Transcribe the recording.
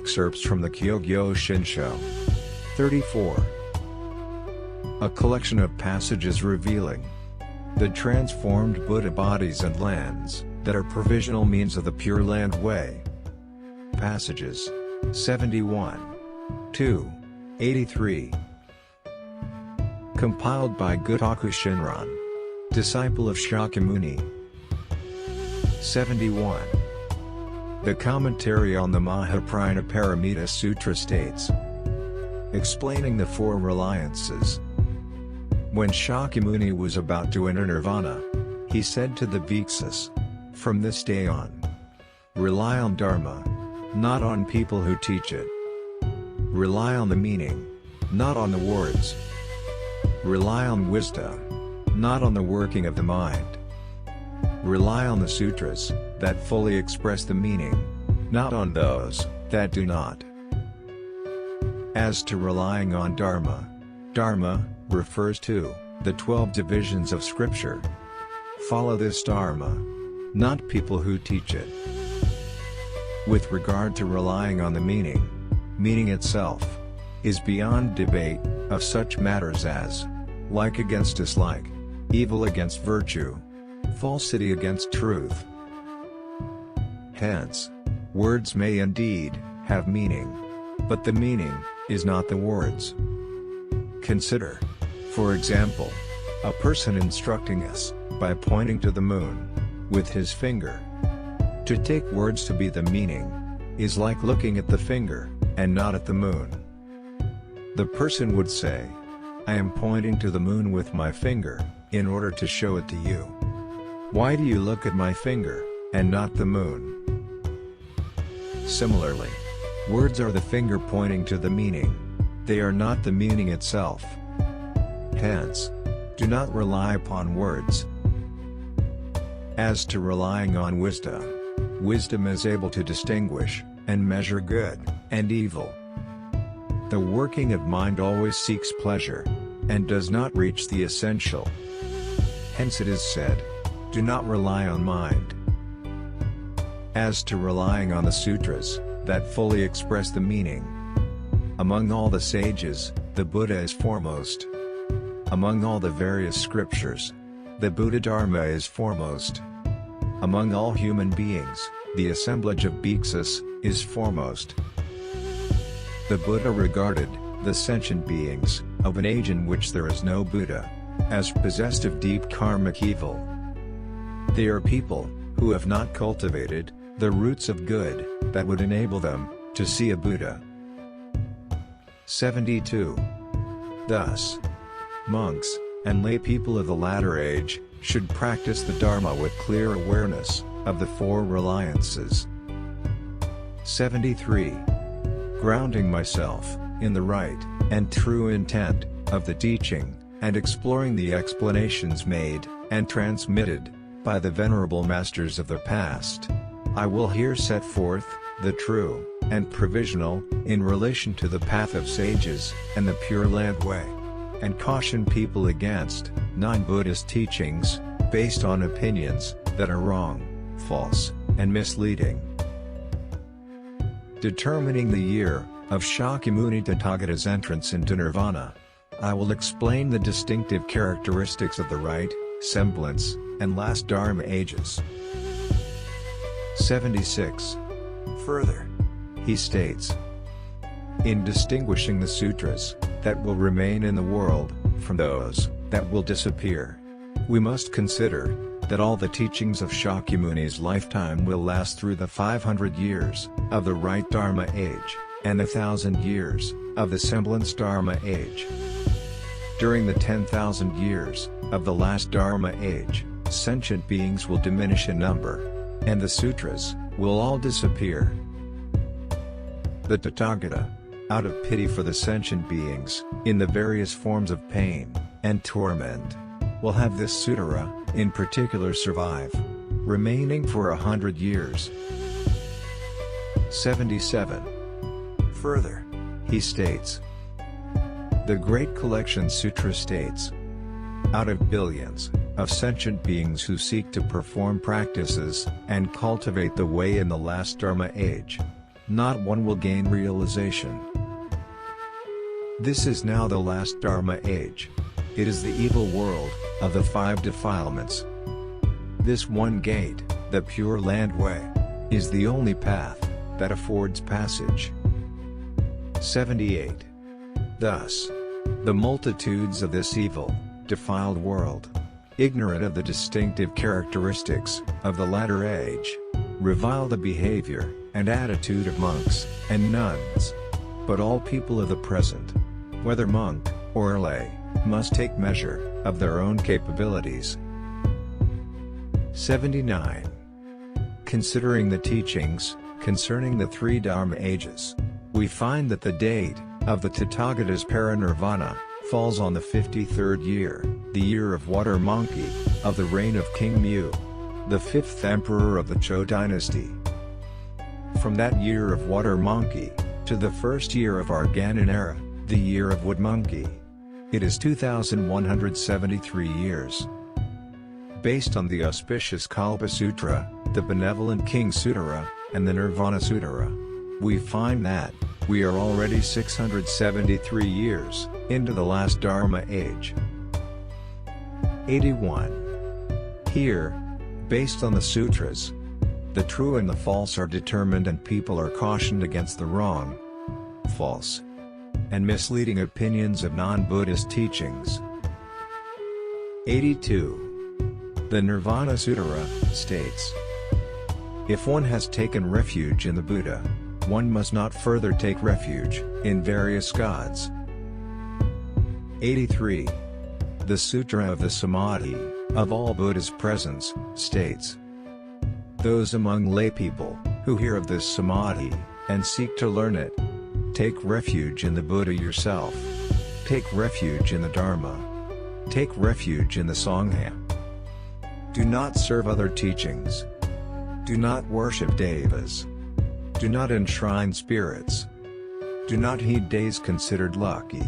Excerpts from the Jodo Shinshu. 34. A collection of passages revealing the transformed Buddha bodies and lands that are provisional means of the Pure Land Way. Passages 71 to 83. Compiled by Jodo Shinshu, disciple of Sakyamuni. 71. The commentary on the Mahaprajna Sutra states, explaining the four reliances. When Sakyamuni was about to enter Nirvana, he said to the bhiksus, "From this day on, rely on Dharma, not on people who teach it. Rely on the meaning, not on the words. Rely on wisdom, not on the working of the mind. Rely on the sutras that fully express the meaning, not on those that do not." As to relying on Dharma, Dharma refers to the 12 divisions of scripture. Follow this Dharma, not people who teach it. With regard to relying on the meaning, meaning itself is beyond debate of such matters as like against dislike, evil against virtue, falsity against truth. Hence, words may indeed have meaning, but the meaning is not the words. Consider, for example, a person instructing us by pointing to the moon with his finger. To take words to be the meaning is like looking at the finger and not at the moon. The person would say, "I am pointing to the moon with my finger in order to show it to you. Why do you look at my finger and not the moon?" Similarly, words are the finger pointing to the meaning. They are not the meaning itself. Hence, do not rely upon words. As to relying on wisdom, wisdom is able to distinguish and measure good and evil. The working of mind always seeks pleasure and does not reach the essential. Hence it is said, "Do not rely on mind." As to relying on the sutras that fully express the meaning, among all the sages, the Buddha is foremost. Among all the various scriptures, the Buddha Dharma is foremost. Among all human beings, the assemblage of bhiksus is foremost. The Buddha regarded the sentient beings of an age in which there is no Buddha as possessed of deep karmic evil. They are people who have not cultivated the roots of good that would enable them to see a Buddha. 72. Thus, monks and lay people of the latter age should practice the Dharma with clear awareness of the four reliances. 73. Grounding myself in the right and true intent of the teaching, and exploring the explanations made and transmitted by the Venerable Masters of the past, I will here set forth the true and provisional in relation to the path of sages and the Pure Land Way, and caution people against non-Buddhist teachings based on opinions that are wrong, false, and misleading. Determining the year of Sakyamuni Tathagata's entrance into Nirvana, I will explain the distinctive characteristics of the right, semblance, and last Dharma ages. 76. Further, he states, in distinguishing the sutras that will remain in the world from those that will disappear, we must consider that all the teachings of Sakyamuni's lifetime will last through the 500 years of the right Dharma age, and the 1,000 years of the semblance Dharma age. During the 10,000 years of the last Dharma age, sentient beings will diminish in number, and the sutras will all disappear. The Tathagata, out of pity for the sentient beings in the various forms of pain and torment, will have this sutra in particular survive, remaining for 100 years. 77. Further, he states, the Great Collection Sutra states, out of billions of sentient beings who seek to perform practices and cultivate the way in the last Dharma age, not one will gain realization. This is now the last Dharma age. It is the evil world of the 5 defilements. This one gate, the Pure Land Way, is the only path that affords passage. 78. Thus, the multitudes of this evil, defiled world, ignorant of the distinctive characteristics of the latter age, revile the behavior and attitude of monks and nuns. But all people of the present, whether monk or lay, must take measure of their own capabilities. 79. Considering the teachings concerning the 3 Dharma ages, we find that the date of the Tathagata's parinirvana falls on the 53rd year, the year of Water Monkey, of the reign of King Mu, the 5th emperor of the Zhou dynasty. From that year of Water Monkey to the first year of our Ganon era, the year of Wood Monkey, it is 2,173 years. Based on the auspicious Kalpa Sutra, the Benevolent King Sutara, and the Nirvana Sutara, we find that we are already 673 years into the last Dharma age. 81. Here, based on the sutras, the true and the false are determined and people are cautioned against the wrong, false, and misleading opinions of non-Buddhist teachings. 82. The Nirvana Sutara states, if one has taken refuge in the Buddha, one must not further take refuge in various gods. 83. The Sutra of the Samadhi of all Buddha's presence states, those among laypeople who hear of this Samadhi and seek to learn it, take refuge in the Buddha yourself. Take refuge in the Dharma. Take refuge in the Sangha. Do not serve other teachings. Do not worship devas. Do not enshrine spirits. Do not heed days considered lucky.